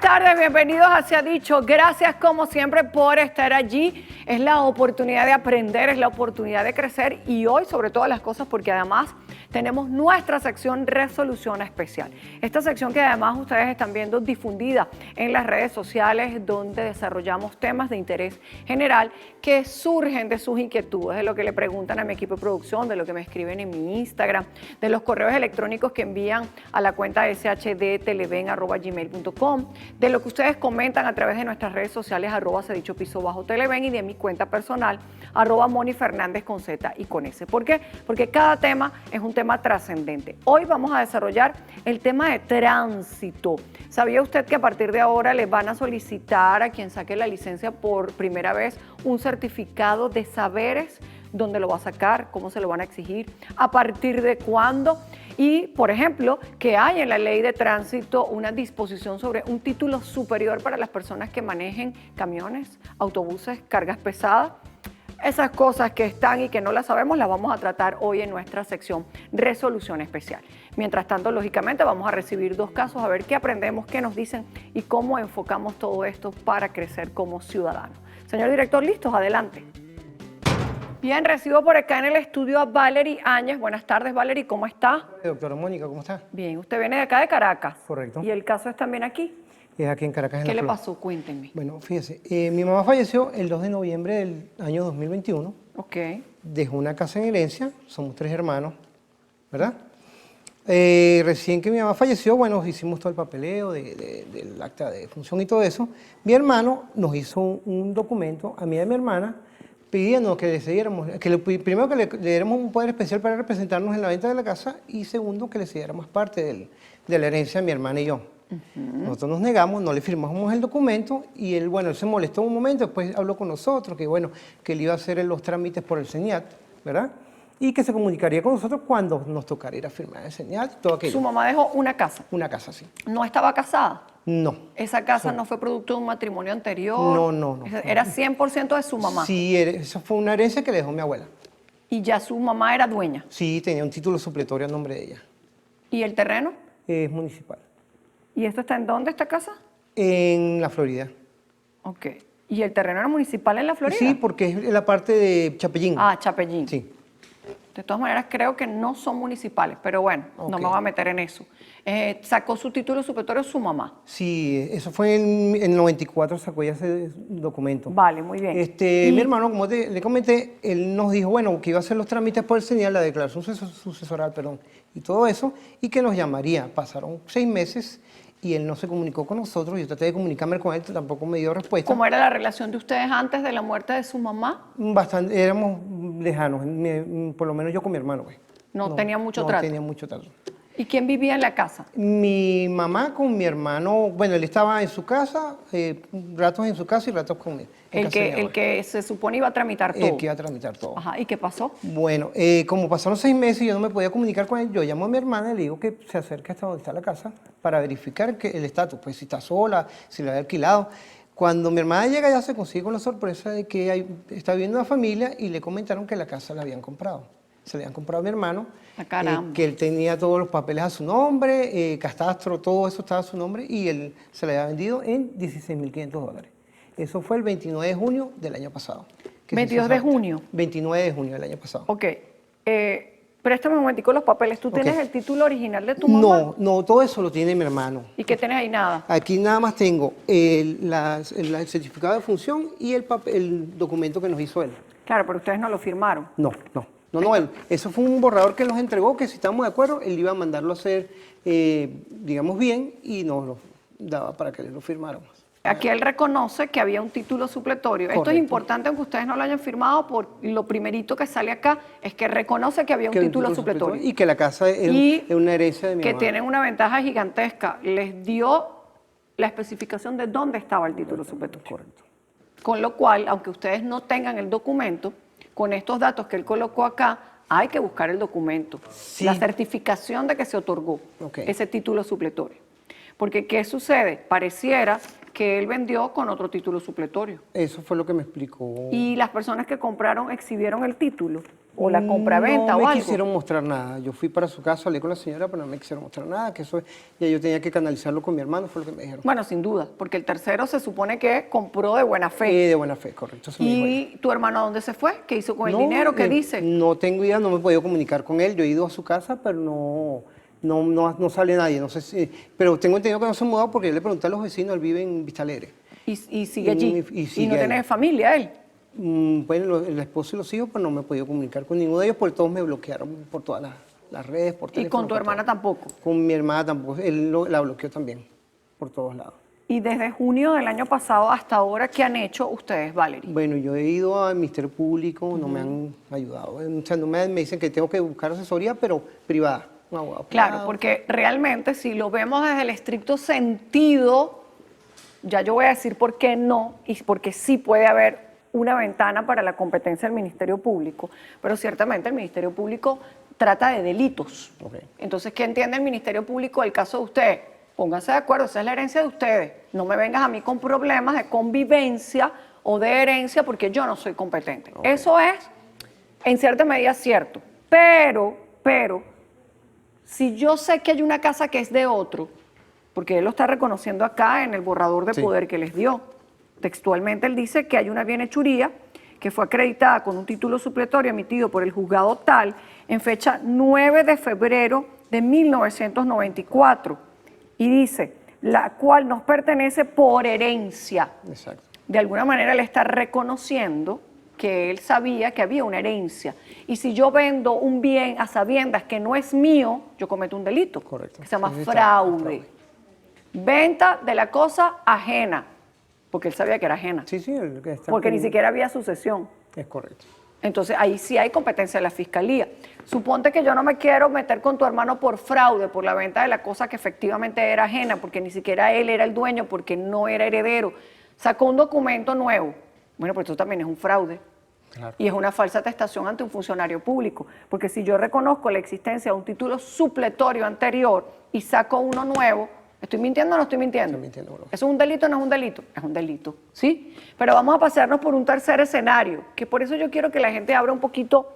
tardes, bienvenidos a Se ha Dicho. Gracias como siempre por estar allí. Es la oportunidad de aprender, es la oportunidad de crecer y hoy sobre todas las cosas porque además tenemos nuestra sección Resolución Especial. Esta sección que además ustedes están viendo difundida en las redes sociales donde desarrollamos temas de interés general que surgen de sus inquietudes, de lo que le preguntan a mi equipo de producción, de lo que me escriben en mi Instagram, de los correos electrónicos que envían a la cuenta shdteleven@gmail.com, de lo que ustedes comentan a través de nuestras redes sociales @sedichopiso_televen y de mi cuenta personal @monifernández con Z y con S. ¿Por qué? Porque cada tema es un tema trascendente. Hoy vamos a desarrollar el tema de tránsito. ¿Sabía usted que a partir de ahora le van a solicitar a quien saque la licencia por primera vez un certificado de saberes? ¿Dónde lo va a sacar? ¿Cómo se lo van a exigir? ¿A partir de cuándo? Y, por ejemplo, que hay en la ley de tránsito una disposición sobre un título superior para las personas que manejen camiones, autobuses, cargas pesadas. Esas cosas que están y que no las sabemos las vamos a tratar hoy en nuestra sección Resolución Especial. Mientras tanto, lógicamente, vamos a recibir dos casos a ver qué aprendemos, qué nos dicen y cómo enfocamos todo esto para crecer como ciudadanos. Señor director, ¿listos? Adelante. Bien, recibo por acá en el estudio a Valery Áñez. Buenas tardes, Valery, ¿cómo está? Doctora Mónica, ¿cómo está? Bien, usted viene de acá de Caracas. Correcto. ¿Y el caso es también aquí? Es aquí en Caracas. ¿Qué le pasó? Cuéntenme. Bueno, fíjese, mi mamá falleció el 2 de noviembre del año 2021. Ok. Dejó una casa en herencia, somos 3 hermanos, ¿verdad? Recién que mi mamá falleció, bueno, hicimos todo el papeleo del acta de defunción y todo eso. Mi hermano nos hizo un documento, a mí y a mi hermana, pidiendo que le cediéramos, primero que le diéramos un poder especial para representarnos en la venta de la casa y segundo que le cediéramos parte de la herencia a mi hermana y yo. Nosotros nos negamos, no le firmamos el documento y él, bueno, él se molestó un momento, después habló con nosotros que, bueno, que él iba a hacer los trámites por el CENIAT, ¿verdad? Y que se comunicaría con nosotros cuando nos tocara ir a firmar el CENIAT y todo aquello. Su mamá dejó una casa. Una casa, sí. ¿No estaba casada? No. ¿Esa casa no fue producto de un matrimonio anterior? No. ¿Era 100% de su mamá? Sí, eso fue una herencia que le dejó mi abuela. ¿Y ya su mamá era dueña? Sí, tenía un título supletorio a nombre de ella. ¿Y el terreno? Es municipal. ¿Y esto está en dónde, esta casa? En la Florida. Ok. ¿Y el terreno era municipal en la Florida? Sí, porque es la parte de Chapellín. Ah, Chapellín. Sí. De todas maneras, creo que no son municipales, pero bueno, no me voy a meter en eso. ¿Sacó su título supletorio su mamá? Sí, eso fue en el 94, sacó ya ese documento. Vale, muy bien. Mi hermano, como le comenté, él nos dijo, bueno, que iba a hacer los trámites por el CENIAL, la declaración sucesoral, perdón, y todo eso, y que nos llamaría. Pasaron 6 meses y él no se comunicó con nosotros. Yo traté de comunicarme con él, tampoco me dio respuesta. ¿Cómo era la relación de ustedes antes de la muerte de su mamá? Bastante, éramos lejanos, por lo menos yo con mi hermano. Pues. No tenía mucho trato. No tenía mucho trato. ¿Y quién vivía en la casa? Mi mamá con mi hermano, bueno, él estaba en su casa, ratos en su casa y ratos con él. El que se supone iba a tramitar todo. El que iba a tramitar todo. Ajá, ¿y qué pasó? Bueno, como pasaron 6 meses y yo no me podía comunicar con él, yo llamo a mi hermana y le digo que se acerque hasta donde está la casa para verificar que el estatus, pues si está sola, si la había alquilado. Cuando mi hermana llega ya se consigue con la sorpresa de que está viviendo una familia y le comentaron que la casa la habían comprado. Se le habían comprado a mi hermano, que él tenía todos los papeles a su nombre, catastro, todo eso estaba a su nombre y él se le había vendido en $16.500. Eso fue el 29 de junio del año pasado. ¿22 de junio? 29 de junio del año pasado. Ok. Préstame un momentico los papeles. ¿Tú tienes el título original de tu mamá? No, todo eso lo tiene mi hermano. ¿Y qué tienes ahí? Nada. Aquí nada más tengo el certificado de función y el documento que nos hizo él. Claro, pero ustedes no lo firmaron. No, eso fue un borrador que nos entregó, que si estamos de acuerdo, él iba a mandarlo a hacer, digamos bien, y nos lo daba para que lo firmáramos. Aquí él reconoce que había un título supletorio. Correcto. Esto es importante, aunque ustedes no lo hayan firmado, por lo primerito que sale acá es que reconoce que había un título supletorio. Y que la casa es una herencia de mi mamá. Que tienen una ventaja gigantesca. Les dio la especificación de dónde estaba el título supletorio. Correcto. Con lo cual, aunque ustedes no tengan el documento, con estos datos que él colocó acá, hay que buscar el documento, la certificación de que se otorgó ese título supletorio. Porque, ¿qué sucede? Pareciera que él vendió con otro título supletorio. Eso fue lo que me explicó. ¿Y las personas que compraron exhibieron el título? o la compraventa no o me algo. quisieron mostrar nada. Yo fui para su casa, hablé con la señora, pero no me quisieron mostrar nada, que eso ya yo tenía que canalizarlo con mi hermano, fue lo que me dijeron. Bueno, sin duda, porque el tercero se supone que compró de buena fe. De buena fe, correcto. Eso me dijo ella. ¿Y tu hermano a dónde se fue? ¿Qué hizo con el No, dinero? ¿Qué dice? No tengo idea, no me he podido comunicar con él. Yo he ido a su casa, pero no sale nadie. No sé si, pero tengo entendido que no se ha mudado porque yo le pregunté a los vecinos, él vive en Vista Alegre. Y sigue allí. Y sigue no ahí. tiene familia él. Bueno, el esposo y los hijos, pues no me he podido comunicar con ninguno de ellos porque todos me bloquearon por todas las redes, por Y teléfono. con tu por hermana todo. tampoco. Con mi hermana tampoco. Él la bloqueó también, por todos lados. Y desde junio del año pasado hasta ahora, ¿qué han hecho ustedes, Valerie? Bueno, yo he ido al Ministerio Público, no me han ayudado. O sea, no me dicen que tengo que buscar asesoría, pero privada, un abogado Claro, privado. porque realmente si lo vemos desde el estricto sentido, ya yo voy a decir por qué no, y porque sí puede haber una ventana para la competencia del Ministerio Público, pero ciertamente el Ministerio Público trata de delitos. Ok. Entonces, ¿qué entiende el Ministerio Público del caso de usted? Pónganse de acuerdo, esa es la herencia de ustedes. No me vengas a mí con problemas de convivencia o de herencia porque yo no soy competente. Ok. Eso es, en cierta medida, cierto. Pero, si yo sé que hay una casa que es de otro, porque él lo está reconociendo acá en el borrador de Sí. poder que les dio, textualmente él dice que hay una bienhechuría que fue acreditada con un título supletorio emitido por el juzgado tal en fecha 9 de febrero de 1994 y dice, la cual nos pertenece por herencia. Exacto. De alguna manera él está reconociendo que él sabía que había una herencia. Y si yo vendo un bien a sabiendas que no es mío, yo cometo un delito. Correcto. Que se llama Sí, está, fraude. fraude. Venta de la cosa ajena, porque él sabía que era ajena. Sí, el que está Porque ni con- siquiera había sucesión. Es correcto. Entonces ahí sí hay competencia de la fiscalía. Suponte que yo no me quiero meter con tu hermano por fraude, por la venta de la cosa que efectivamente era ajena, porque ni siquiera él era el dueño, porque no era heredero. Sacó un documento nuevo. Bueno, pues eso también es un fraude. Claro. Y es una falsa atestación ante un funcionario público. Porque si yo reconozco la existencia de un título supletorio anterior y saco uno nuevo, ¿estoy mintiendo o no estoy mintiendo? Estoy mintiendo, bro. ¿Eso es un delito o no es un delito? Es un delito, ¿sí? Pero vamos a pasarnos por un tercer escenario, que por eso yo quiero que la gente abra un poquito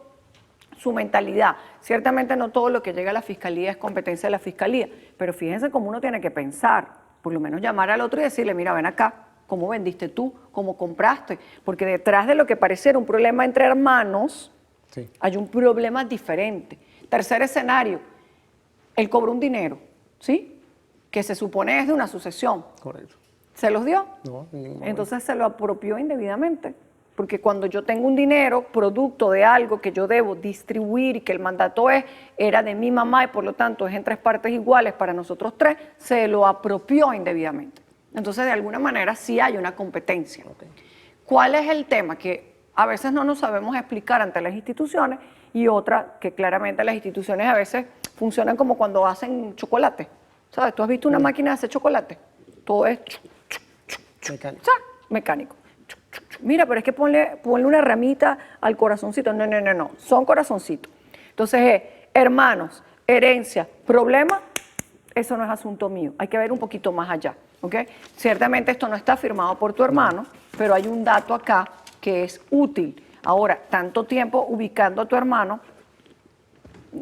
su mentalidad. Ciertamente no todo lo que llega a la fiscalía es competencia de la fiscalía, pero fíjense cómo uno tiene que pensar, por lo menos llamar al otro y decirle, mira, ven acá, ¿cómo vendiste tú? ¿Cómo compraste? Porque detrás de lo que pareciera un problema entre hermanos, Sí. hay un problema diferente. Tercer escenario, él cobró un dinero, ¿sí? Que se supone es de una sucesión. Correcto. ¿Se los dio? No, en ningún momento. Entonces se lo apropió indebidamente. Porque cuando yo tengo un dinero producto de algo que yo debo distribuir y que el mandato era de mi mamá y por lo tanto es en tres partes iguales para nosotros tres, se lo apropió indebidamente. Entonces de alguna manera sí hay una competencia. Ok. ¿Cuál es el tema? Que a veces no nos sabemos explicar ante las instituciones y otra que claramente las instituciones a veces funcionan como cuando hacen chocolate. ¿Sabes? ¿Tú has visto una máquina de hacer chocolate? Todo es Mecánico. mecánico. Mira, pero es que ponle una ramita al corazoncito. No. Son corazoncitos. Entonces, hermanos, herencia, problema, eso no es asunto mío. Hay que ver un poquito más allá. ¿Ok? Ciertamente esto no está firmado por tu hermano, pero hay un dato acá que es útil. Ahora, tanto tiempo ubicando a tu hermano,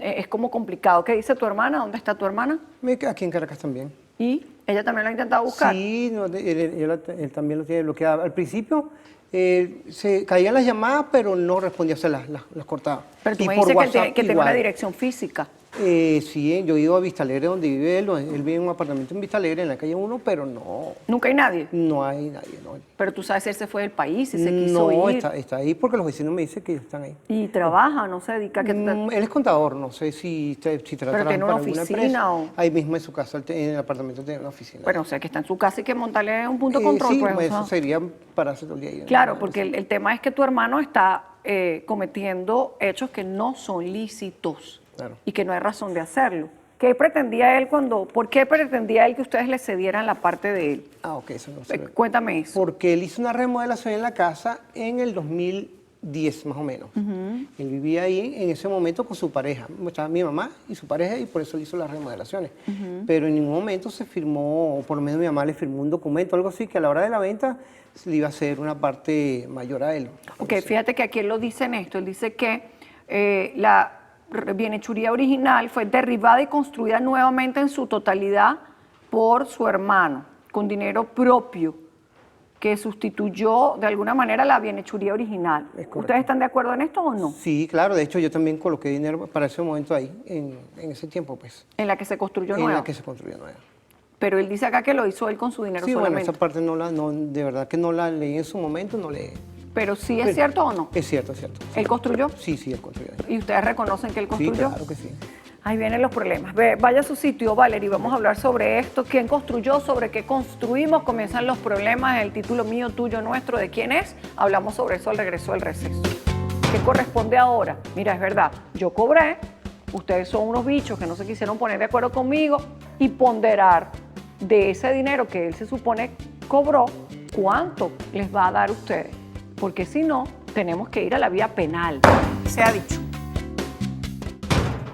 es como complicado. ¿Qué dice tu hermana? ¿Dónde está tu hermana? Aquí en Caracas también. ¿Y ella también lo ha intentado buscar? Sí, no, él también lo tiene bloqueado. Al principio se caían las llamadas, pero no respondía, se las cortaba. Pero tú Y me por dices WhatsApp que tiene una igual. dirección física. Sí, yo he ido a Vista Alegre, donde vive él. Él vive en un apartamento en Vista Alegre, en la calle 1, pero Nunca hay nadie. no hay nadie. No, Pero tú sabes si él se fue del país, si se quiso no ir. está ahí porque los vecinos me dicen que están ahí. Y trabaja, no se dedica a que... Él es contador, no sé si trabaja tiene una para alguna oficina empresa. o- Ahí mismo en su casa, en el apartamento tiene una oficina. Bueno, o sea, que está en su casa y que montarle un punto de control. Sí, pues, o eso sea. sería para hacer todo el día ahí. Claro, porque el tema es que tu hermano está cometiendo hechos que no son lícitos. Claro. Y que no hay razón de hacerlo. ¿Por qué pretendía él que ustedes le cedieran la parte de él? Ok, eso no sé. Cuéntame eso. Porque él hizo una remodelación en la casa en el 2010 más o menos. Él vivía ahí en ese momento con su pareja. Estaba mi mamá y su pareja y por eso él hizo las remodelaciones. Pero en ningún momento se firmó, o por lo menos mi mamá le firmó un documento, algo así, que a la hora de la venta se le iba a hacer una parte mayor a él. Ok, fíjate que aquí él lo dice en esto. Él dice que La bienhechuría original fue derribada y construida nuevamente en su totalidad por su hermano, con dinero propio, que sustituyó de alguna manera la bienhechuría original. ¿Ustedes están de acuerdo en esto o no? Sí, claro, de hecho yo también coloqué dinero para ese momento ahí, en ese tiempo, pues. En la que se construyó En nueva. la que se construyó nueva. Pero él dice acá que lo hizo él con su dinero Sí, solamente. bueno, esa parte de verdad que no la leí en su momento, no leí. Pero sí es cierto o no. Es cierto, es cierto. ¿Él construyó? Sí, sí, él construyó. ¿Y ustedes reconocen que él Sí, construyó? claro que sí. Ahí vienen los problemas. Vaya a su sitio, Valerie, vamos a hablar sobre esto. ¿Quién construyó? ¿Sobre qué construimos? Comienzan los problemas. El título mío, tuyo, nuestro, ¿de quién es? Hablamos sobre eso al regreso del receso. ¿Qué corresponde ahora? Mira, es verdad, yo cobré, ustedes son unos bichos que no se quisieron poner de acuerdo conmigo y ponderar de ese dinero que él se supone cobró, ¿cuánto les va a dar a ustedes? Porque si no, tenemos que ir a la vía penal, se ha dicho.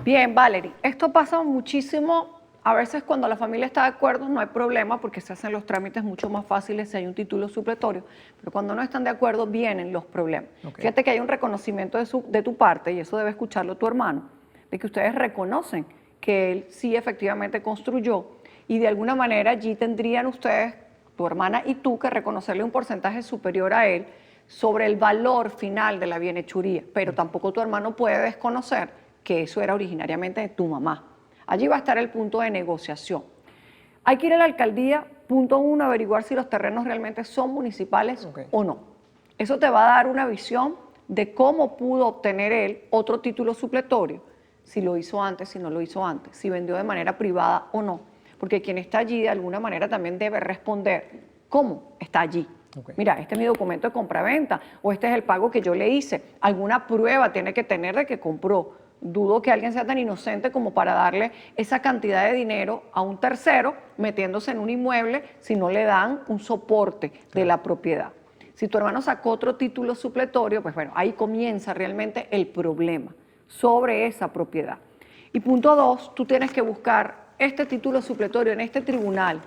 Bien, Valerie, esto pasa muchísimo. A veces cuando la familia está de acuerdo no hay problema porque se hacen los trámites mucho más fáciles si hay un título supletorio, pero cuando no están de acuerdo vienen los problemas. Okay. Fíjate que hay un reconocimiento de tu parte, y eso debe escucharlo tu hermano, de que ustedes reconocen que él sí efectivamente construyó y de alguna manera allí tendrían ustedes, tu hermana y tú, que reconocerle un porcentaje superior a él sobre el valor final de la bienhechuría, pero tampoco tu hermano puede desconocer que eso era originariamente de tu mamá. Allí va a estar el punto de negociación. Hay que ir a la alcaldía, punto 1, averiguar si los terrenos realmente son municipales o no. Eso te va a dar una visión de cómo pudo obtener él otro título supletorio, si lo hizo antes, si no lo hizo antes, si vendió de manera privada o no. Porque quien está allí de alguna manera también debe responder cómo está allí. Mira, este es mi documento de compraventa o este es el pago que yo le hice. Alguna prueba tiene que tener de que compró. Dudo que alguien sea tan inocente como para darle esa cantidad de dinero a un tercero metiéndose en un inmueble si no le dan un soporte de la propiedad. Si tu hermano sacó otro título supletorio, pues bueno, ahí comienza realmente el problema sobre esa propiedad. Y punto 2, tú tienes que buscar este título supletorio en este tribunal.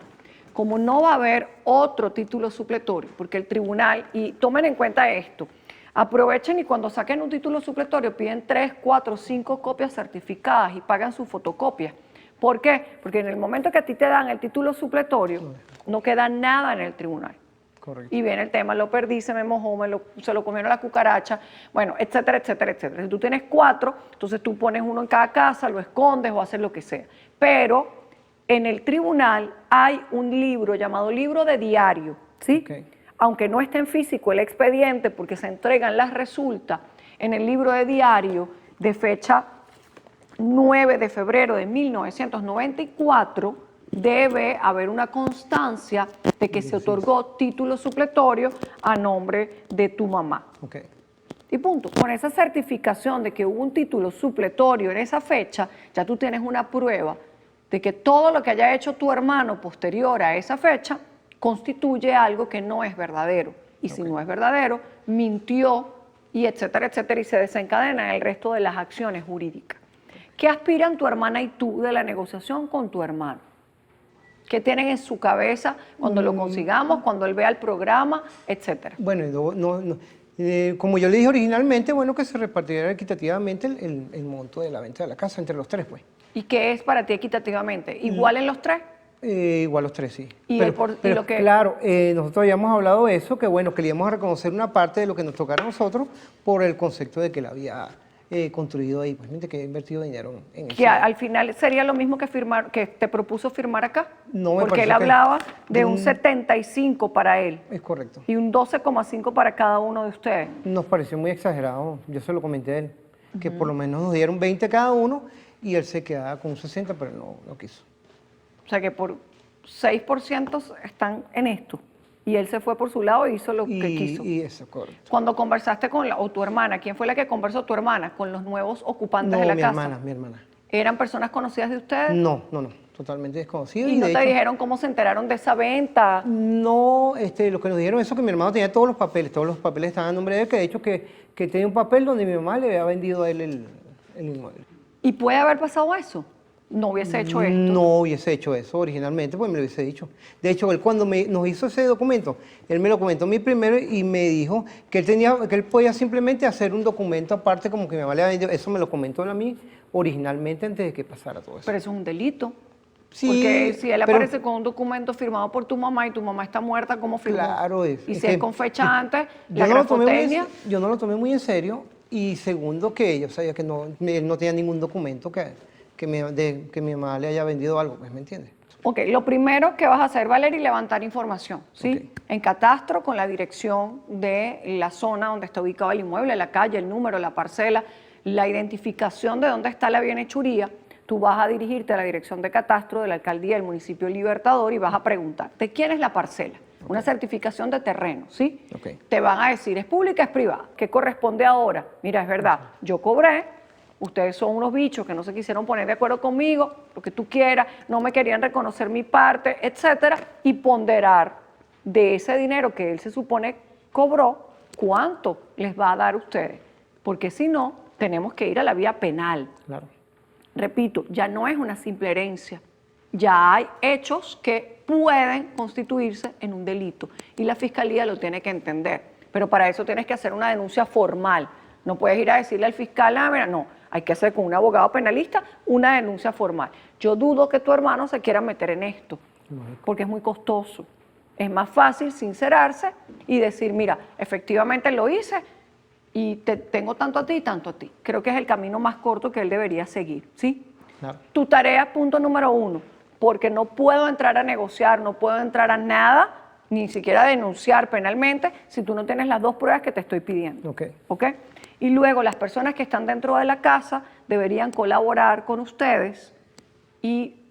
Como no va a haber otro título supletorio, porque el tribunal, y tomen en cuenta esto, aprovechen y cuando saquen un título supletorio piden 3, 4, 5 copias certificadas y pagan su fotocopia. ¿Por qué? Porque en el momento que a ti te dan el título supletorio, no queda nada en el tribunal. Correcto. Y viene el tema, lo perdí, se me mojó, se lo comieron la cucaracha, bueno, etcétera, etcétera, etcétera. Si tú tienes 4, entonces tú pones uno en cada casa, lo escondes o haces lo que sea. Pero en el tribunal hay un libro llamado libro de diario, ¿sí? Okay. Aunque no esté en físico el expediente porque se entregan las resultas, en el libro de diario de fecha 9 de febrero de 1994 debe haber una constancia de que se otorgó título supletorio a nombre de tu mamá. Okay. Y punto. Con esa certificación de que hubo un título supletorio en esa fecha, ya tú tienes una prueba de que todo lo que haya hecho tu hermano posterior a esa fecha constituye algo que no es verdadero. Y si no es verdadero, mintió y etcétera, etcétera, y se desencadena el resto de las acciones jurídicas. ¿Qué aspiran tu hermana y tú de la negociación con tu hermano? ¿Qué tienen en su cabeza cuando lo consigamos, cuando él vea el programa, etcétera? Bueno, como yo le dije originalmente, bueno, que se repartiera equitativamente el monto de la venta de la casa entre los tres, pues. ¿Y qué es para ti equitativamente? ¿Igual en los tres? Igual los tres, sí. ¿Y pero lo que... claro, nosotros habíamos hablado de eso, que bueno, que le íbamos a reconocer una parte de lo que nos tocara a nosotros por el concepto de que él había construido ahí, pues, que había invertido dinero en eso. Que al final sería lo mismo que firmar, que te propuso firmar acá. No me porque él hablaba de un 75 para él. Es correcto. Y un 12,5 para cada uno de ustedes. Nos pareció muy exagerado, yo se lo comenté a él, que por lo menos nos dieron 20 cada uno y él se quedaba con un 60, pero no quiso. O sea que por 6% están en esto. Y él se fue por su lado y hizo lo que quiso. Y eso, correcto. Cuando conversaste con o tu hermana, ¿quién fue la que conversó? ¿Tu hermana? ¿Con los nuevos ocupantes de la casa? Mi hermana. ¿Eran personas conocidas de ustedes? No, totalmente desconocidos. ¿Y no te dijeron cómo se enteraron de esa venta? No, lo que nos dijeron es que mi hermano tenía todos los papeles estaban a nombre de él, que de hecho que tenía un papel donde mi mamá le había vendido a él el inmueble. ¿Y puede haber pasado eso? no hubiese hecho esto. No hubiese hecho eso originalmente, pues me lo hubiese dicho. De hecho, él cuando nos hizo ese documento, él me lo comentó a mí primero y me dijo que él podía simplemente hacer un documento aparte como que mi mamá le había vendido. Eso me lo comentó él a mí originalmente antes de que pasara todo eso. Pero eso es un delito. Sí, porque si él pero- aparece con un documento firmado por tu mamá y tu mamá está muerta, ¿cómo firmó? Claro, y si es con fecha antes, yo la no lo tomé muy grafotecnia. yo no lo tomé muy en serio y segundo que yo sabía que él no tenía ningún documento que mi mamá le haya vendido algo, pues, ¿me entiendes? Ok, lo primero que vas a hacer, Valeria, es levantar información, ¿sí? Ok. En catastro, con la dirección de la zona donde está ubicado el inmueble, la calle, el número, la parcela, la identificación de dónde está la bienhechuría. Tú vas a dirigirte a la dirección de catastro de la alcaldía del municipio Libertador y vas a preguntar, ¿de quién es la parcela? Una certificación de terreno, ¿sí? Ok. Te van a decir, ¿es pública, es privada? ¿Qué corresponde ahora? Mira, es verdad, yo cobré, ustedes son unos bichos que no se quisieron poner de acuerdo conmigo, lo que tú quieras, no me querían reconocer mi parte, etcétera, y ponderar de ese dinero que él se supone cobró, cuánto les va a dar a ustedes. Porque si no, tenemos que ir a la vía penal. Claro. Repito, ya no es una simple herencia, ya hay hechos que pueden constituirse en un delito y la fiscalía lo tiene que entender, pero para eso tienes que hacer una denuncia formal, no puedes ir a decirle al fiscal, ah, mira, no, hay que hacer con un abogado penalista una denuncia formal. Yo dudo que tu hermano se quiera meter en esto, porque es muy costoso. Es más fácil sincerarse y decir, mira, efectivamente lo hice, y te tengo tanto a ti y tanto a ti. Creo que es el camino más corto que él debería seguir, ¿sí? Claro. Tu tarea, punto número 1, porque no puedo entrar a negociar, no puedo entrar a nada, ni siquiera a denunciar penalmente, si tú no tienes las 2 pruebas que te estoy pidiendo. Ok. ¿Ok? Y luego las personas que están dentro de la casa deberían colaborar con ustedes y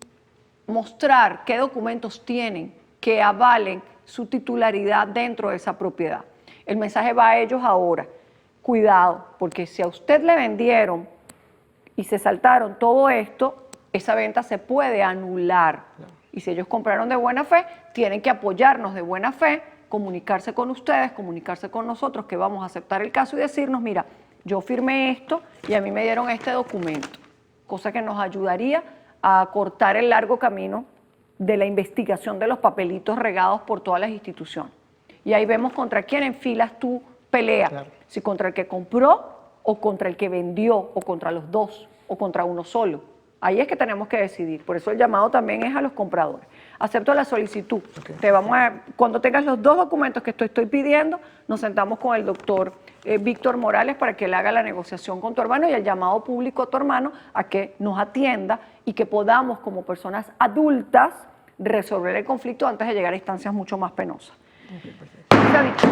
mostrar qué documentos tienen que avalen su titularidad dentro de esa propiedad. El mensaje va a ellos ahora. Cuidado, porque si a usted le vendieron y se saltaron todo esto, esa venta se puede anular. Y si ellos compraron de buena fe, tienen que apoyarnos de buena fe, comunicarse con ustedes, comunicarse con nosotros, que vamos a aceptar el caso y decirnos, mira, yo firmé esto y a mí me dieron este documento, cosa que nos ayudaría a cortar el largo camino de la investigación de los papelitos regados por todas las instituciones. Y ahí vemos contra quién enfilas tu pelea, Claro. si contra el que compró o contra el que vendió o contra los dos o contra uno solo. Ahí es que tenemos que decidir, por eso el llamado también es a los compradores. Acepto la solicitud. Okay. Cuando tengas los 2 documentos que estoy pidiendo, nos sentamos con el doctor Víctor Morales para que él haga la negociación con tu hermano y el llamado público a tu hermano a que nos atienda y que podamos como personas adultas resolver el conflicto antes de llegar a instancias mucho más penosas. Se ha dicho.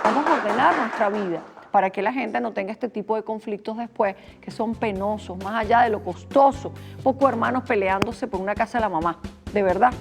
Vamos a ordenar nuestra vida para que la gente no tenga este tipo de conflictos después, que son penosos, más allá de lo costoso. Pocos hermanos peleándose por una casa de la mamá, de verdad.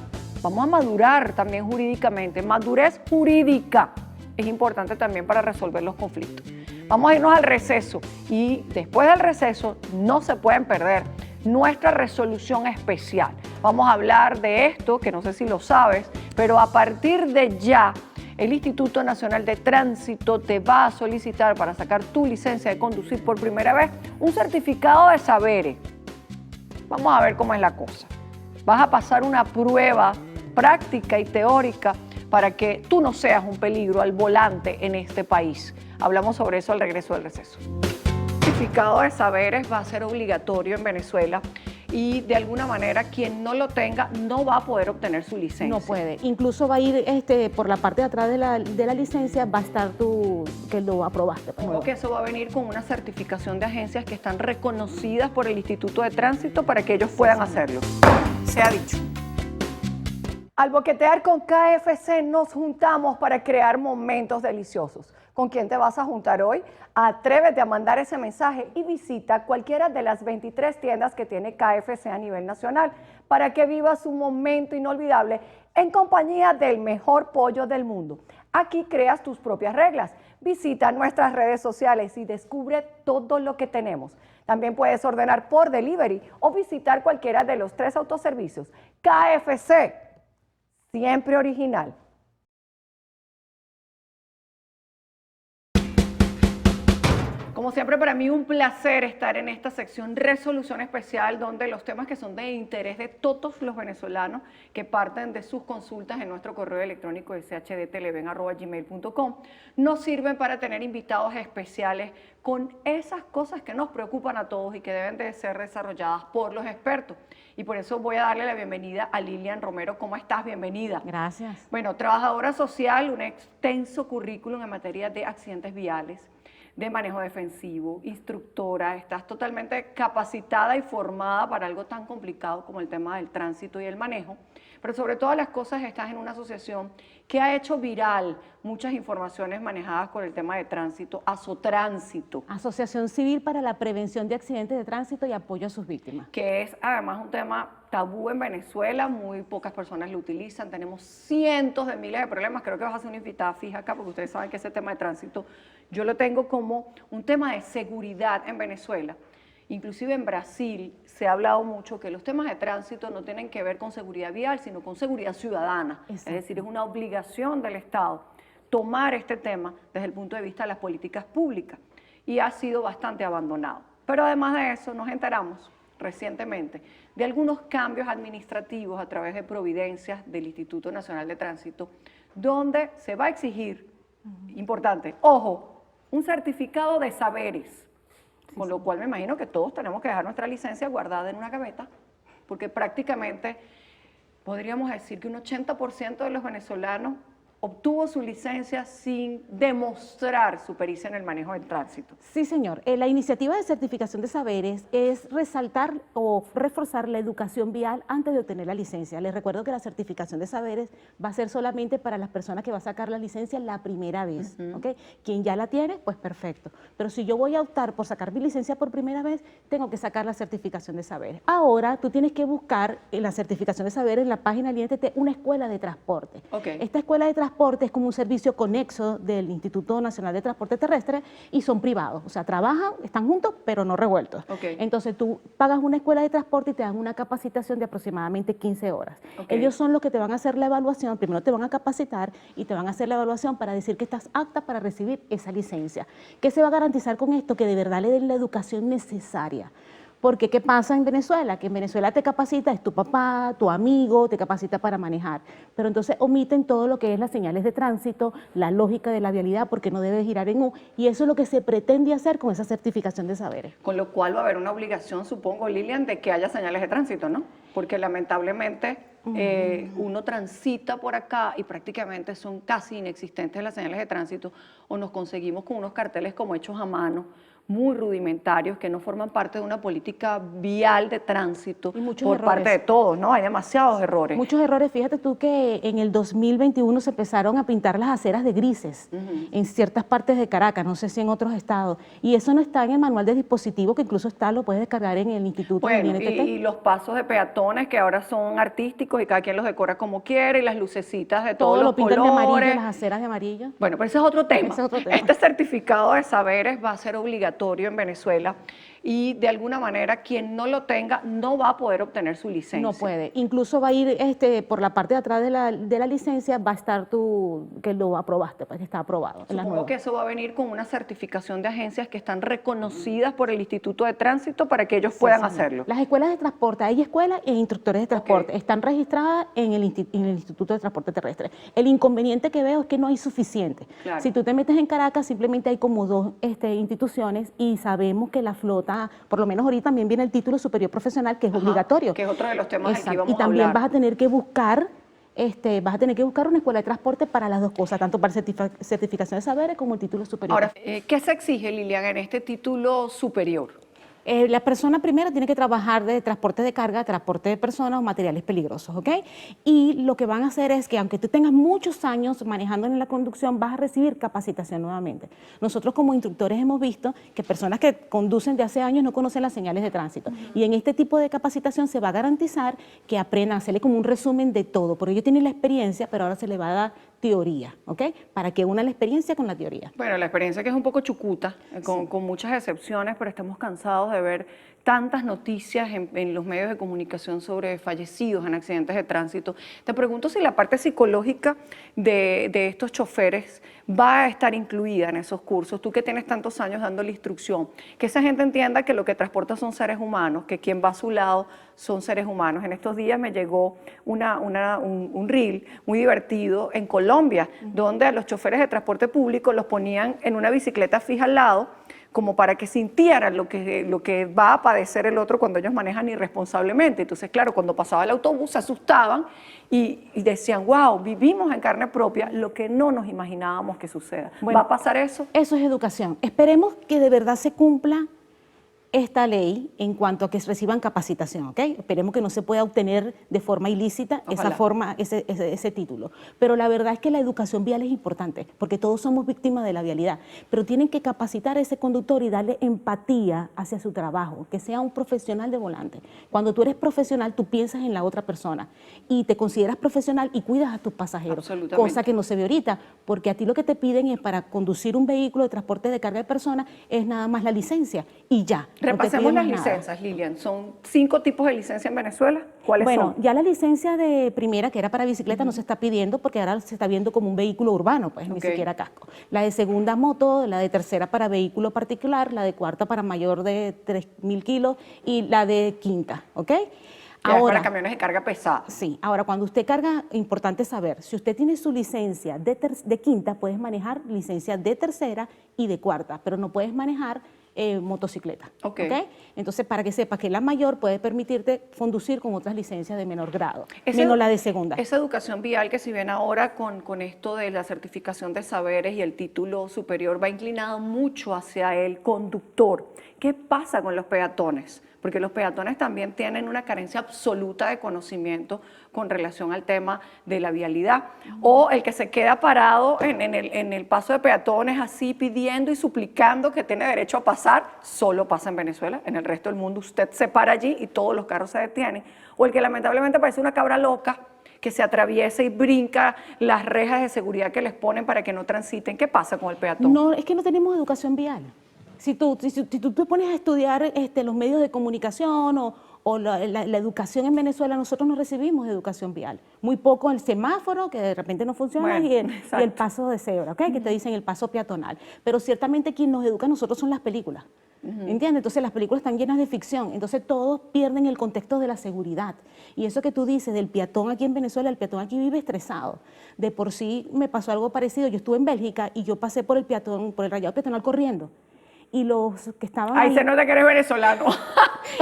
Vamos a madurar también jurídicamente. Madurez jurídica es importante también para resolver los conflictos. Vamos a irnos al receso y después del receso no se pueden perder nuestra resolución especial. Vamos a hablar de esto, que no sé si lo sabes, pero a partir de ya, el Instituto Nacional de Tránsito te va a solicitar para sacar tu licencia de conducir por primera vez un certificado de saberes. Vamos a ver cómo es la cosa. Vas a pasar una prueba práctica y teórica para que tú no seas un peligro al volante en este país. Hablamos sobre eso al regreso del receso. El certificado de saberes va a ser obligatorio en Venezuela y de alguna manera quien no lo tenga no va a poder obtener su licencia. No puede. Incluso va a ir por la parte de atrás de la licencia, va a estar que lo aprobaste. Ojo que eso va a venir con una certificación de agencias que están reconocidas por el Instituto de Tránsito para que ellos puedan hacerlo. Se ha dicho. Al boquetear con KFC nos juntamos para crear momentos deliciosos. ¿Con quién te vas a juntar hoy? Atrévete a mandar ese mensaje y visita cualquiera de las 23 tiendas que tiene KFC a nivel nacional para que vivas un momento inolvidable en compañía del mejor pollo del mundo. Aquí creas tus propias reglas. Visita nuestras redes sociales y descubre todo lo que tenemos. También puedes ordenar por delivery o visitar cualquiera de los 3 autoservicios. KFC, siempre original. Como siempre, para mí un placer estar en esta sección Resolución Especial, donde los temas que son de interés de todos los venezolanos que parten de sus consultas en nuestro correo electrónico shdteleven@gmail.com nos sirven para tener invitados especiales con esas cosas que nos preocupan a todos y que deben de ser desarrolladas por los expertos. Y por eso voy a darle la bienvenida a Lilian Romero. ¿Cómo estás? Bienvenida. Gracias. Bueno, trabajadora social, un extenso currículum en materia de accidentes viales, de manejo defensivo, instructora, estás totalmente capacitada y formada para algo tan complicado como el tema del tránsito y el manejo, pero sobre todas las cosas estás en una asociación que ha hecho viral muchas informaciones manejadas con el tema de tránsito, Asotránsito, Asociación Civil para la Prevención de Accidentes de Tránsito y Apoyo a sus Víctimas. que es además un tema tabú en Venezuela, muy pocas personas lo utilizan, tenemos cientos de miles de problemas, creo que vas a ser una invitada fija acá porque ustedes saben que ese tema de tránsito yo lo tengo como un tema de seguridad en Venezuela. Inclusive en Brasil se ha hablado mucho que los temas de tránsito no tienen que ver con seguridad vial, sino con seguridad ciudadana. Exacto. Es decir, es una obligación del Estado tomar este tema desde el punto de vista de las políticas públicas y ha sido bastante abandonado. Pero además de eso nos enteramos recientemente de algunos cambios administrativos a través de providencias del Instituto Nacional de Tránsito, donde se va a exigir, importante, ojo, un certificado de saberes, con lo cual me imagino que todos tenemos que dejar nuestra licencia guardada en una gaveta, porque prácticamente podríamos decir que un 80% de los venezolanos obtuvo su licencia sin demostrar su pericia en el manejo del tránsito. Sí, señor. La iniciativa de certificación de saberes es resaltar o reforzar la educación vial antes de obtener la licencia. Les recuerdo que la certificación de saberes va a ser solamente para las personas que va a sacar la licencia la primera vez. ¿Ok? Quien ya la tiene, pues perfecto. Pero si yo voy a optar por sacar mi licencia por primera vez, tengo que sacar la certificación de saberes. Ahora, tú tienes que buscar en la certificación de saberes en la página del INTT una escuela de transporte. Ok. Esta escuela de transporte es como un servicio conexo del Instituto Nacional de Transporte Terrestre y son privados, o sea, trabajan, están juntos, pero no revueltos. Okay. Entonces tú pagas una escuela de transporte y te dan una capacitación de aproximadamente 15 horas. Okay. Ellos son los que te van a hacer la evaluación, primero te van a capacitar y te van a hacer la evaluación para decir que estás apta para recibir esa licencia. ¿Qué se va a garantizar con esto? Que de verdad le den la educación necesaria. Porque ¿qué pasa en Venezuela? Que en Venezuela te capacita, es tu papá, tu amigo, te capacita para manejar. Pero entonces omiten todo lo que es las señales de tránsito, la lógica de la vialidad, porque no debes girar en U. Y eso es lo que se pretende hacer con esa certificación de saberes. Con lo cual va a haber una obligación, supongo, Lilian, de que haya señales de tránsito, ¿no? Porque lamentablemente uno transita por acá y prácticamente son casi inexistentes las señales de tránsito o nos conseguimos con unos carteles como hechos a mano, muy rudimentarios, que no forman parte de una política vial de tránsito por parte de todos, ¿no? Hay demasiados errores. Muchos errores. Fíjate tú que en el 2021 se empezaron a pintar las aceras de grises en ciertas partes de Caracas, no sé si en otros estados, y eso no está en el manual de dispositivo, que incluso está, lo puedes descargar en el instituto. Bueno, del INTT. y los pasos de peatones que ahora son artísticos y cada quien los decora como quiere, y las lucecitas de todos Todo los lo pintan colores. de amarillo, las aceras de amarillo. Bueno, pero ese es otro tema. Ese es otro tema. Este certificado de saberes va a ser obligatorio en Venezuela y de alguna manera quien no lo tenga no va a poder obtener su licencia. No puede. Incluso va a ir por la parte de atrás de la licencia, va a estar que lo aprobaste, pues que está aprobado. Supongo que eso va a venir con una certificación de agencias que están reconocidas por el Instituto de Tránsito para que ellos puedan hacerlo. Las escuelas de transporte, hay escuelas e instructores de transporte, están registradas en el Instituto de Transporte Terrestre. El inconveniente que veo es que no hay suficiente. Claro. Si tú te metes en Caracas, simplemente hay como dos instituciones y sabemos que la flota, por lo menos ahorita también viene el título superior profesional, que es obligatorio. Que es otro de los temas del que íbamos y también a hablar. vas a tener que buscar una escuela de transporte para las dos cosas, tanto para certificación de saberes como el título superior. Ahora, ¿qué se exige, Lilian, en este título superior? La persona primero tiene que trabajar de transporte de carga, transporte de personas o materiales peligrosos, ¿ok? Y lo que van a hacer es que aunque tú tengas muchos años manejando en la conducción, vas a recibir capacitación nuevamente. Nosotros como instructores hemos visto que personas que conducen de hace años no conocen las señales de tránsito. Y en este tipo de capacitación se va a garantizar que aprendan a hacerle como un resumen de todo, porque ellos tienen la experiencia, pero ahora se les va a dar teoría, ¿ok? Para que una la experiencia con la teoría. Bueno, la experiencia que es un poco chucuta, con muchas excepciones, pero estamos cansados de ver tantas noticias en los medios de comunicación sobre fallecidos en accidentes de tránsito. Te pregunto si la parte psicológica de estos choferes va a estar incluida en esos cursos. Tú que tienes tantos años dando la instrucción, que esa gente entienda que lo que transporta son seres humanos, que quien va a su lado son seres humanos. En estos días me llegó un reel muy divertido en Colombia, donde a los choferes de transporte público los ponían en una bicicleta fija al lado, como para que sintieran lo que va a padecer el otro cuando ellos manejan irresponsablemente. Entonces, claro, cuando pasaba el autobús se asustaban y decían, wow, vivimos en carne propia lo que no nos imaginábamos que suceda. Bueno, ¿Va a pasar eso? Eso es educación. Esperemos que de verdad se cumpla esta ley en cuanto a que reciban capacitación, ¿ok? Esperemos que no se pueda obtener de forma ilícita ese título. Pero la verdad es que la educación vial es importante, porque todos somos víctimas de la vialidad, pero tienen que capacitar a ese conductor y darle empatía hacia su trabajo, que sea un profesional de volante. Cuando tú eres profesional, tú piensas en la otra persona y te consideras profesional y cuidas a tus pasajeros, cosa que no se ve ahorita, porque a ti lo que te piden es para conducir un vehículo de transporte de carga de personas es nada más la licencia y ya. Repasemos las licencias, Lilian. ¿Son 5 tipos de licencia en Venezuela? ¿Cuáles son? Bueno, ya la licencia de primera, que era para bicicleta, no se está pidiendo porque ahora se está viendo como un vehículo urbano, pues ni siquiera casco. La de segunda moto, la de tercera para vehículo particular, la de cuarta para mayor de 3.000 kilos y la de quinta, ¿ok? Ahora, para camiones de carga pesada. Sí, ahora cuando usted carga, importante saber, si usted tiene su licencia de quinta, puedes manejar licencia de tercera y de cuarta, pero no puedes manejar motocicleta. Okay. ¿Ok? Entonces, para que sepas que la mayor puede permitirte conducir con otras licencias de menor grado, menos la de segunda. Esa educación vial que si bien ahora con esto de la certificación de saberes y el título superior va inclinado mucho hacia el conductor. ¿Qué pasa con los peatones? Porque los peatones también tienen una carencia absoluta de conocimiento con relación al tema de la vialidad. O el que se queda parado en el paso de peatones así pidiendo y suplicando que tiene derecho a pasar, solo pasa en Venezuela. En el resto del mundo usted se para allí y todos los carros se detienen. O el que lamentablemente parece una cabra loca que se atraviesa y brinca las rejas de seguridad que les ponen para que no transiten. ¿Qué pasa con el peatón? No, es que no tenemos educación vial. Si tú te pones a estudiar los medios de comunicación o la educación en Venezuela, nosotros no recibimos educación vial. Muy poco el semáforo, que de repente no funciona, bueno, y el paso de cebra, ¿okay? Que te dicen el paso peatonal. Pero ciertamente quien nos educa a nosotros son las películas. ¿Entiendes? Entonces las películas están llenas de ficción, entonces todos pierden el contexto de la seguridad. Y eso que tú dices del peatón aquí en Venezuela, el peatón aquí vive estresado. De por sí me pasó algo parecido, yo estuve en Bélgica y yo pasé por el peatón, por el rayado peatonal corriendo. Y los que estaban ahí se nota que eres venezolano.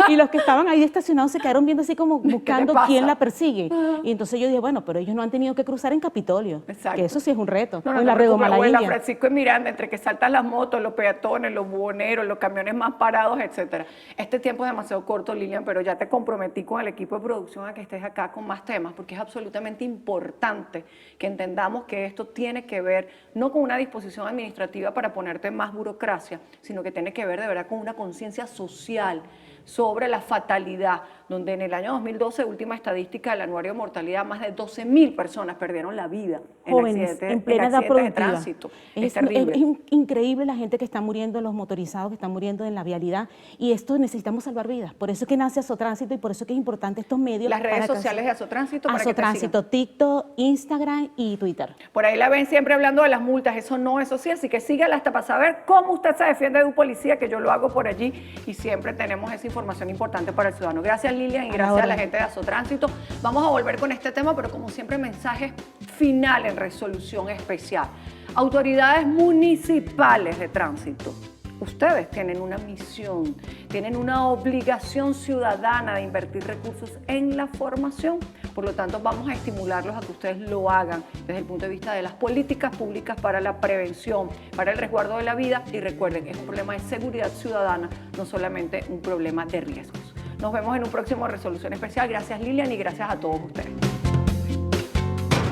Y los que estaban ahí estacionados se quedaron viendo así como buscando quién la persigue. Y entonces yo dije, bueno, pero ellos no han tenido que cruzar en Capitolio. Exacto. Que eso sí es un reto. No, o en la redoma o en la India. Francisco de Miranda, entre que saltan las motos, los peatones, los buhoneros, los camiones más parados, etcétera. Este tiempo es demasiado corto, Lilian, pero ya te comprometí con el equipo de producción a que estés acá con más temas, porque es absolutamente importante que entendamos que esto tiene que ver no con una disposición administrativa para ponerte más burocracia, sino que tiene que ver de verdad con una conciencia social sobre la fatalidad, donde en el año 2012, última estadística del anuario de mortalidad, más de 12.000 personas perdieron la vida Jóvenes, en plena edad de productiva. tránsito. Es terrible. Es increíble la gente que está muriendo en los motorizados, que están muriendo en la vialidad, y esto necesitamos salvar vidas. Por eso es que nace Azotránsito y por eso es que es importante estos medios. Las redes sociales de Azotránsito para Azotránsito, que te sigan. TikTok, Instagram y Twitter. Por ahí la ven siempre hablando de las multas, eso sí, así que sígala hasta para saber cómo usted se defiende de un policía, que yo lo hago por allí y siempre tenemos esa información importante para el ciudadano. Gracias, Lilian, y gracias a la gente de Azotránsito. Vamos a volver con este tema, pero como siempre, mensaje final en resolución especial. Autoridades municipales de tránsito, ustedes tienen una misión, tienen una obligación ciudadana de invertir recursos en la formación. Por lo tanto, vamos a estimularlos a que ustedes lo hagan desde el punto de vista de las políticas públicas para la prevención, para el resguardo de la vida. Y recuerden, es un problema de seguridad ciudadana, no solamente un problema de riesgos. Nos vemos en un próximo Resolución Especial. Gracias, Lilian, y gracias a todos ustedes.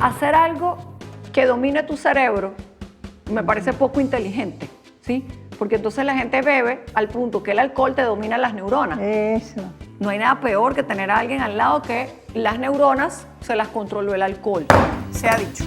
Hacer algo que domine tu cerebro me parece poco inteligente, ¿sí? Porque entonces la gente bebe al punto que el alcohol te domina las neuronas. Eso. No hay nada peor que tener a alguien al lado que las neuronas se las controló el alcohol, se ha dicho.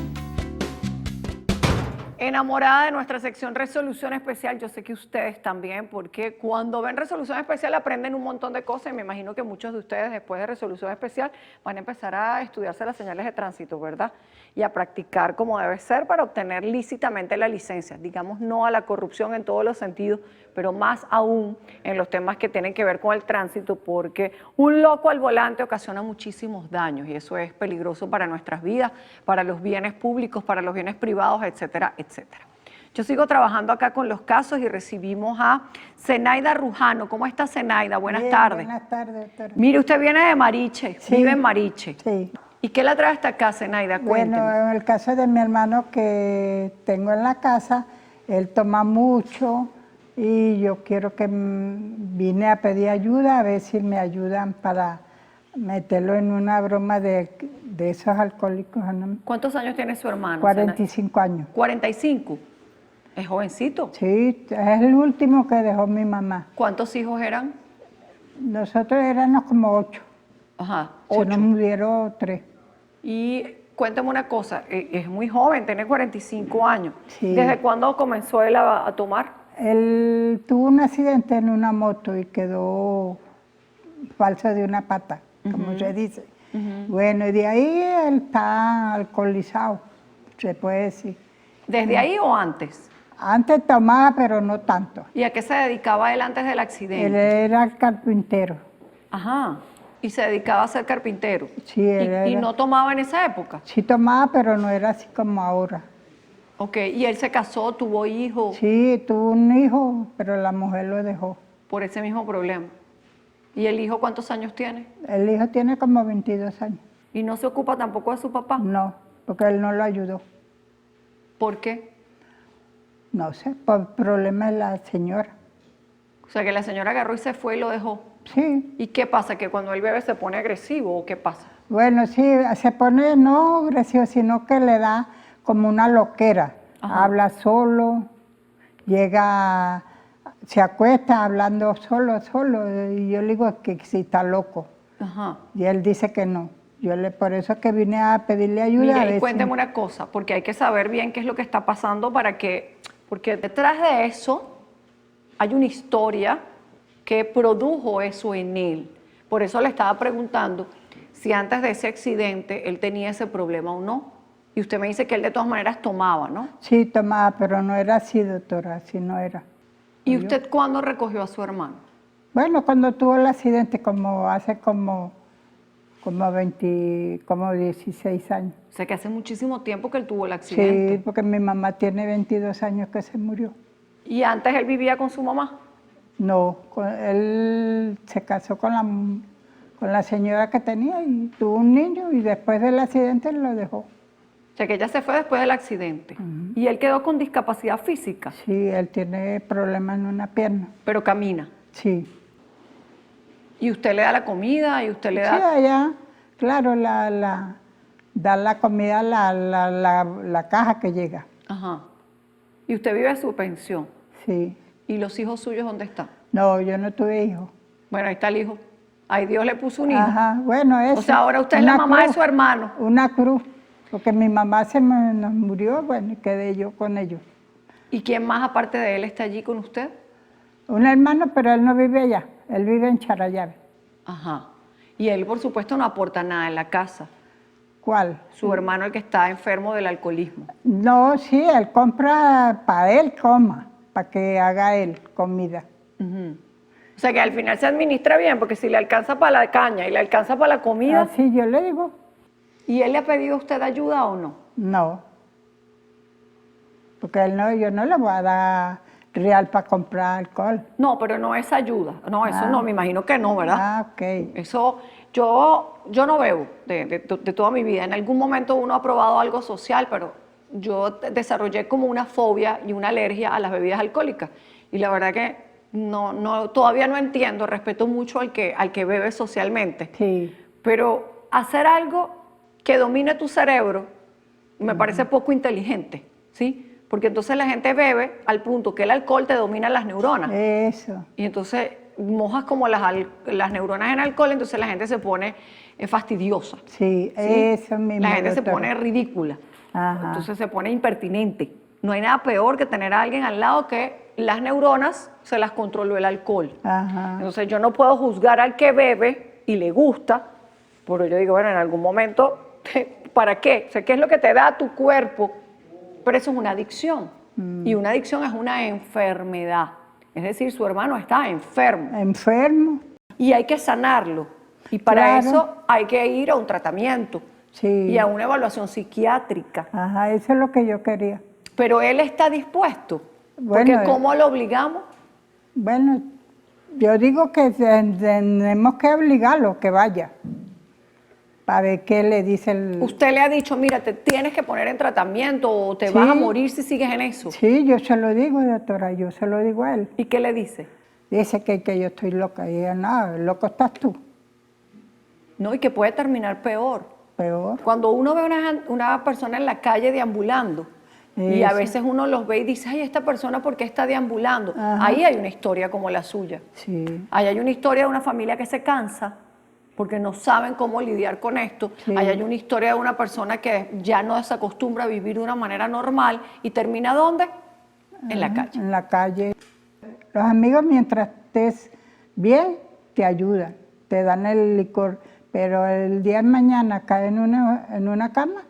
Enamorada de nuestra sección Resolución Especial, yo sé que ustedes también, porque cuando ven Resolución Especial aprenden un montón de cosas y me imagino que muchos de ustedes después de Resolución Especial van a empezar a estudiarse las señales de tránsito, ¿verdad? Y a practicar como debe ser para obtener lícitamente la licencia, digamos no a la corrupción en todos los sentidos, pero más aún en los temas que tienen que ver con el tránsito, porque un loco al volante ocasiona muchísimos daños y eso es peligroso para nuestras vidas, para los bienes públicos, para los bienes privados, etcétera, etcétera. Yo sigo trabajando acá con los casos y recibimos a Zenaida Rujano. ¿Cómo está Zenaida? Buenas tardes. Buenas tardes, doctora. Mire, usted viene de Mariche, Sí. vive en Mariche. Sí. ¿Y qué la trae hasta acá, Zenaida? Cuénteme. Bueno, en el caso de mi hermano que tengo en la casa, él toma mucho y yo quiero que vine a pedir ayuda, a ver si me ayudan para meterlo en una broma de esos alcohólicos anónimos. ¿Cuántos años tiene su hermano? 45 años. 45. Es jovencito. Sí, es el último que dejó mi mamá. ¿Cuántos hijos eran? Nosotros éramos como 8. Ajá, Se 8. nos murieron 3. Y cuéntame una cosa, es muy joven, tiene 45 años. Sí. ¿Desde cuándo comenzó él a tomar? Él tuvo un accidente en una moto y quedó falso de una pata, como se dice. Bueno, y de ahí él está alcoholizado, se puede decir. ¿Desde ahí o antes? Antes tomaba, pero no tanto. ¿Y a qué se dedicaba él antes del Él accidente? era carpintero. Ajá. Y se dedicaba a ser carpintero. Sí, él ¿Y era. no tomaba en esa época? Sí tomaba, pero no era así como ahora. Ok, y él se casó, tuvo hijos Sí, tuvo un hijo, pero la mujer lo dejó. por ese mismo problema. ¿Y el hijo cuántos años tiene? El hijo tiene como 22 años. ¿Y no se ocupa tampoco de su papá? No, porque él no lo ayudó. ¿Por qué? No sé, por problemas de la señora. O sea, que la señora agarró y se fue y lo dejó. Sí, ¿Y qué pasa? ¿Que cuando él bebe se pone agresivo o qué pasa? bueno, sí, se pone no agresivo, sino que le da como una loquera. Ajá. Habla solo, llega, se acuesta hablando solo. Y yo le digo que si está loco. Ajá. Y él dice que no. Por eso es que vine a pedirle ayuda. a Mire, ver y si- cuénteme una cosa, porque hay que saber bien qué es lo que está pasando porque detrás de eso hay una historia que produjo eso en él. Por eso le estaba preguntando si antes de ese accidente él tenía ese problema o no. Y usted me dice que él de todas maneras tomaba, ¿no? Sí, tomaba, pero no era así, doctora, así no era. ¿Y usted cuándo recogió a su hermano? Bueno, cuando tuvo el accidente, hace como 16 años. O sea, que hace muchísimo tiempo que él tuvo el accidente. Sí, porque mi mamá tiene 22 años que se murió. ¿Y antes él vivía con su mamá? No, él se casó con la señora que tenía y tuvo un niño y después del accidente lo dejó. O sea, que ella se fue después del accidente. Y él quedó con discapacidad física, Sí, él tiene problemas en una pierna. pero camina. Sí. Y usted le da la comida y usted le Sí, da... allá, claro, da la comida a la caja que llega. Ajá. Y usted vive su pensión. Sí. ¿Y los hijos suyos dónde están? No, yo no tuve hijos. Bueno, ahí está el hijo. Ahí Dios le puso un hijo. Ajá, bueno, eso. O sea, ahora usted es la mamá de su hermano. Una cruz, porque mi mamá nos murió, bueno, y quedé yo con ellos. ¿Y quién más aparte de él está allí con usted? Un hermano, pero él no vive allá, él vive en Charallave. Ajá. Y él, por supuesto, no aporta nada en la casa. ¿Cuál? Su hermano, el que está enfermo del alcoholismo. No, sí, él compra para él coma, para que haga él comida. Ujú. O sea, que al final se administra bien, porque si le alcanza para la caña y le alcanza para la comida... Así yo le digo, ¿Y él le ha pedido a usted ayuda o no? no. Porque yo no le voy a dar real para comprar alcohol. No, pero no es ayuda. No, eso no, me imagino que no, ¿verdad? Ah, ok. Eso, yo no bebo de toda mi vida. En algún momento uno ha probado algo social, pero yo desarrollé como una fobia y una alergia a las bebidas alcohólicas. Y la verdad que todavía no entiendo, respeto mucho al que bebe socialmente. Sí. Pero hacer algo que domine tu cerebro me parece poco inteligente, ¿sí? Porque entonces la gente bebe al punto que el alcohol te domina las neuronas. Eso. Y entonces mojas como las neuronas en alcohol, entonces la gente se pone fastidiosa. Sí, eso mismo. La gente se doctora. pone ridícula. Ajá. Entonces se pone impertinente. No hay nada peor que tener a alguien al lado que las neuronas se las controló el alcohol. Ajá. Entonces yo no puedo juzgar al que bebe y le gusta, pero yo digo, bueno, en algún momento, ¿para qué? O sea, ¿qué es lo que te da a tu cuerpo? Pero eso es una adicción. Y una adicción es una enfermedad. Es decir, su hermano está enfermo. Enfermo. Y hay que sanarlo. Y para Claro. eso hay que ir a un tratamiento Sí. y a una evaluación psiquiátrica. Ajá, eso es lo que yo quería. Pero él está dispuesto. Bueno, Porque ¿cómo lo obligamos? Bueno, yo digo que tenemos que obligarlo que vaya. Para ver qué le dice el... Usted le ha dicho, mira, te tienes que poner en tratamiento o te Sí. vas a morir si sigues en eso. Sí, yo se lo digo, doctora, yo se lo digo a él. ¿Y qué le dice? Dice que yo estoy loca. Y yo, no, loco estás tú. No, y que puede terminar peor. Peor. Cuando uno ve una persona en la calle deambulando, y a Eso. veces uno los ve y dice, ay, esta persona, ¿por qué está deambulando? Ajá. Ahí hay una historia como la suya. Sí. Ahí hay una historia de una familia que se cansa porque no saben cómo lidiar con esto. Sí. Ahí hay una historia de una persona que ya no se acostumbra a vivir de una manera normal y termina ¿dónde? En la calle. En la calle. Los amigos, mientras estés bien, te ayudan, te dan el licor. Pero el día de mañana cae en una cama,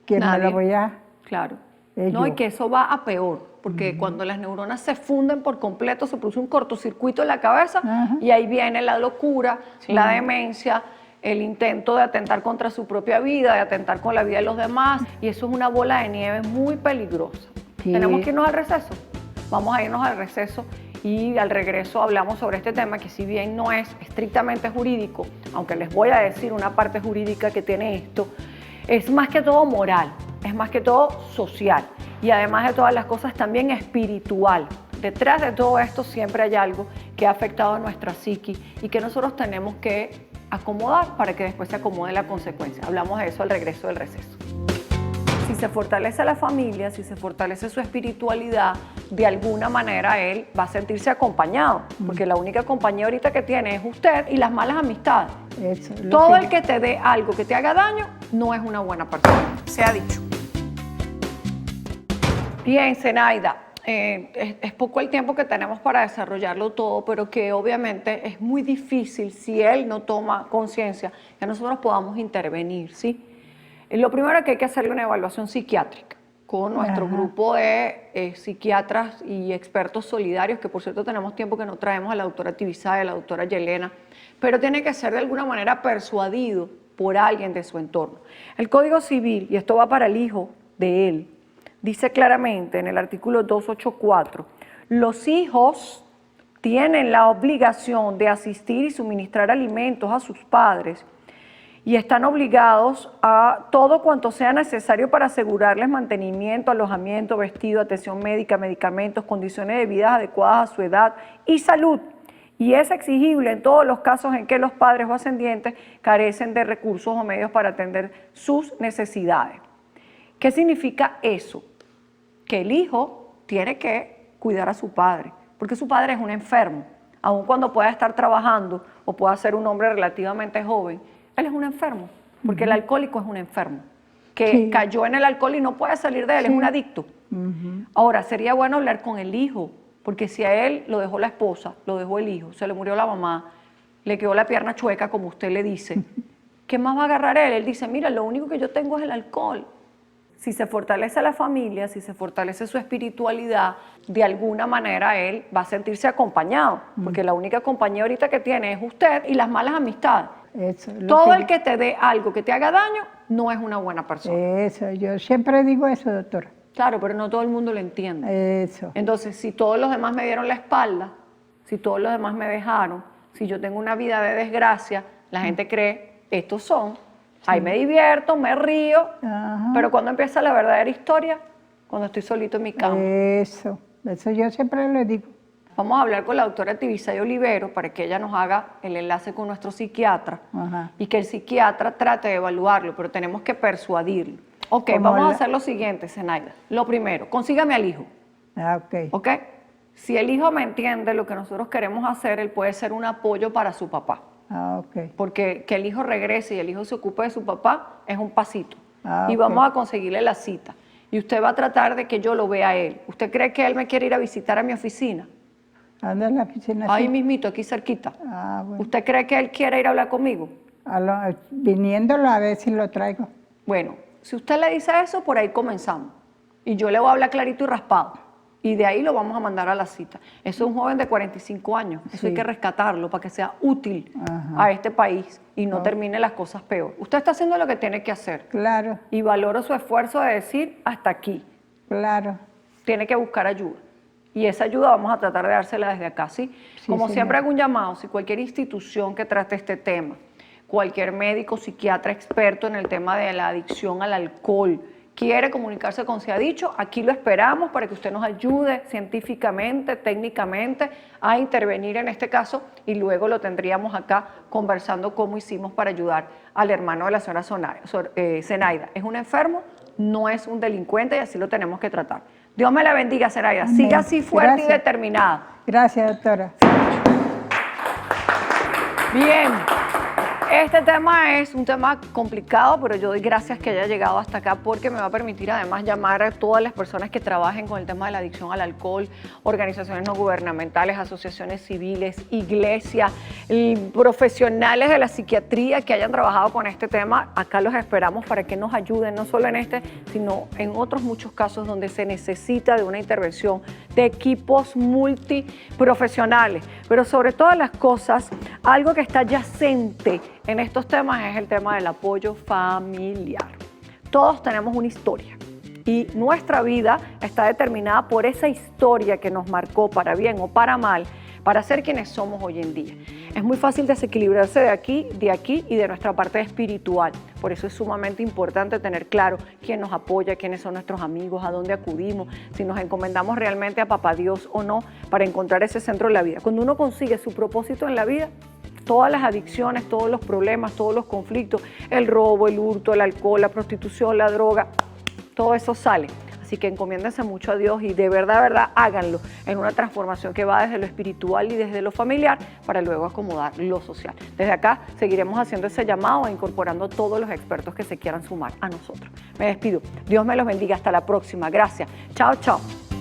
¿quién me Nadie. lo voy a...? Claro. Ellos. No, y que eso va a peor, porque cuando las neuronas se funden por completo, se produce un cortocircuito en la cabeza Ajá. y ahí viene la locura, Sí. la demencia, el intento de atentar contra su propia vida, de atentar con la vida de los demás, y eso es una bola de nieve muy peligrosa. Sí. ¿Tenemos que irnos al receso? Vamos a irnos al receso y al regreso hablamos sobre este tema que si bien no es estrictamente jurídico, aunque les voy a decir una parte jurídica que tiene esto, es más que todo moral, es más que todo social y además de todas las cosas también espiritual. Detrás de todo esto siempre hay algo que ha afectado a nuestra psiqui y que nosotros tenemos que acomodar para que después se acomode la consecuencia. Hablamos de eso al regreso del receso. Si se fortalece la familia, si se fortalece su espiritualidad, de alguna manera él va a sentirse acompañado, porque la única compañía ahorita que tiene es usted y las malas amistades. Eso, lo Todo el que te dé algo que te haga daño no es una buena persona, se ha dicho. Bien, Zenaida, es poco el tiempo que tenemos para desarrollarlo todo, pero que obviamente es muy difícil si él no toma conciencia que nosotros podamos intervenir, ¿sí? Lo primero es que hay que hacerle una evaluación psiquiátrica con nuestro Ajá. grupo de psiquiatras y expertos solidarios, que por cierto tenemos tiempo que no traemos a la doctora Tibisay, a la doctora Yelena, pero tiene que ser de alguna manera persuadido por alguien de su entorno. El Código Civil, y esto va para el hijo de él, dice claramente en el artículo 284, los hijos tienen la obligación de asistir y suministrar alimentos a sus padres y están obligados a todo cuanto sea necesario para asegurarles mantenimiento, alojamiento, vestido, atención médica, medicamentos, condiciones de vida adecuadas a su edad y salud. Y es exigible en todos los casos en que los padres o ascendientes carecen de recursos o medios para atender sus necesidades. ¿Qué significa eso? Que el hijo tiene que cuidar a su padre, porque su padre es un enfermo. Aun cuando pueda estar trabajando o pueda ser un hombre relativamente joven, él es un enfermo, porque el alcohólico es un enfermo, que Sí. cayó en el alcohol y no puede salir de él, Sí. es un adicto. Ahora, sería bueno hablar con el hijo, porque si a él lo dejó la esposa, lo dejó el hijo, se le murió la mamá, le quedó la pierna chueca, como usted le dice, ¿qué más va a agarrar él? Él dice, mira, lo único que yo tengo es el alcohol. Si se fortalece la familia, si se fortalece su espiritualidad, de alguna manera él va a sentirse acompañado, porque la única compañía ahorita que tiene es usted y las malas amistades. Eso, lo Todo el que te dé algo que te haga daño no es una buena persona. Eso, yo siempre digo eso, doctora. Claro, pero no todo el mundo lo entiende. Eso. Entonces, si todos los demás me dieron la espalda, si todos los demás me dejaron, si yo tengo una vida de desgracia, la gente cree, estos son, ahí me divierto, me río, Ajá. pero cuando empieza la verdadera historia, cuando estoy solito en mi cama. Eso yo siempre le digo. Vamos a hablar con la doctora Tibisay Olivero para que ella nos haga el enlace con nuestro psiquiatra Ajá. y que el psiquiatra trate de evaluarlo, pero tenemos que persuadirlo. Ok, Como vamos a la- hacer lo siguiente, Zenaida. Lo primero, consígame al hijo. Ok. ¿Ok? Si el hijo me entiende lo que nosotros queremos hacer, él puede ser un apoyo para su papá. Ok. Porque que el hijo regrese y el hijo se ocupe de su papá es un pasito. Ah, Y ok. vamos a conseguirle la cita. y usted va a tratar de que yo lo vea a él. ¿Usted cree que él me quiere ir a visitar a mi oficina? ¿A dónde es la oficina? Ahí Sí. mismito, aquí cerquita. Ah, bueno. ¿Usted cree que él quiere ir a hablar conmigo? Viniéndolo a ver si lo traigo. Bueno, si usted le dice eso, por ahí comenzamos. Y yo le voy a hablar clarito y raspado. Y de ahí lo vamos a mandar a la cita. Eso es un joven de 45 años. Eso hay Sí. que rescatarlo para que sea útil Ajá. a este país y no termine las cosas peor. Usted está haciendo lo que tiene que hacer. Claro, Y valoro su esfuerzo de decir hasta aquí. claro. Tiene que buscar ayuda. Y esa ayuda vamos a tratar de dársela desde acá, ¿sí? Sí, Como señora. siempre hago un llamado, si cualquier institución que trate este tema, cualquier médico, psiquiatra experto en el tema de la adicción al alcohol, quiere comunicarse con Se ha Dicho, aquí lo esperamos para que usted nos ayude científicamente, técnicamente a intervenir en este caso y luego lo tendríamos acá conversando cómo hicimos para ayudar al hermano de la señora Zenaida. Es un enfermo, no es un delincuente y así lo tenemos que tratar. Dios me la bendiga, Zenaida. Amén. Siga así fuerte Gracias. y determinada. Gracias, doctora. Bien, este tema es un tema complicado, pero yo doy gracias que haya llegado hasta acá porque me va a permitir además llamar a todas las personas que trabajen con el tema de la adicción al alcohol, organizaciones no gubernamentales, asociaciones civiles, iglesias, y profesionales de la psiquiatría que hayan trabajado con este tema. Acá los esperamos para que nos ayuden, no solo en este, sino en otros muchos casos donde se necesita de una intervención de equipos multiprofesionales. Pero sobre todas las cosas, algo que está yacente en estos temas es el tema del apoyo familiar. Todos tenemos una historia y nuestra vida está determinada por esa historia que nos marcó para bien o para mal, para ser quienes somos hoy en día. Es muy fácil desequilibrarse de aquí y de nuestra parte espiritual. Por eso es sumamente importante tener claro quién nos apoya, quiénes son nuestros amigos, a dónde acudimos, si nos encomendamos realmente a Papá Dios o no, para encontrar ese centro de la vida. Cuando uno consigue su propósito en la vida, todas las adicciones, todos los problemas, todos los conflictos, el robo, el hurto, el alcohol, la prostitución, la droga, todo eso sale. Así que encomiéndense mucho a Dios y de verdad, háganlo en una transformación que va desde lo espiritual y desde lo familiar para luego acomodar lo social. Desde acá seguiremos haciendo ese llamado e incorporando a todos los expertos que se quieran sumar a nosotros. Me despido. Dios me los bendiga. Hasta la próxima. Gracias. Chao, chao.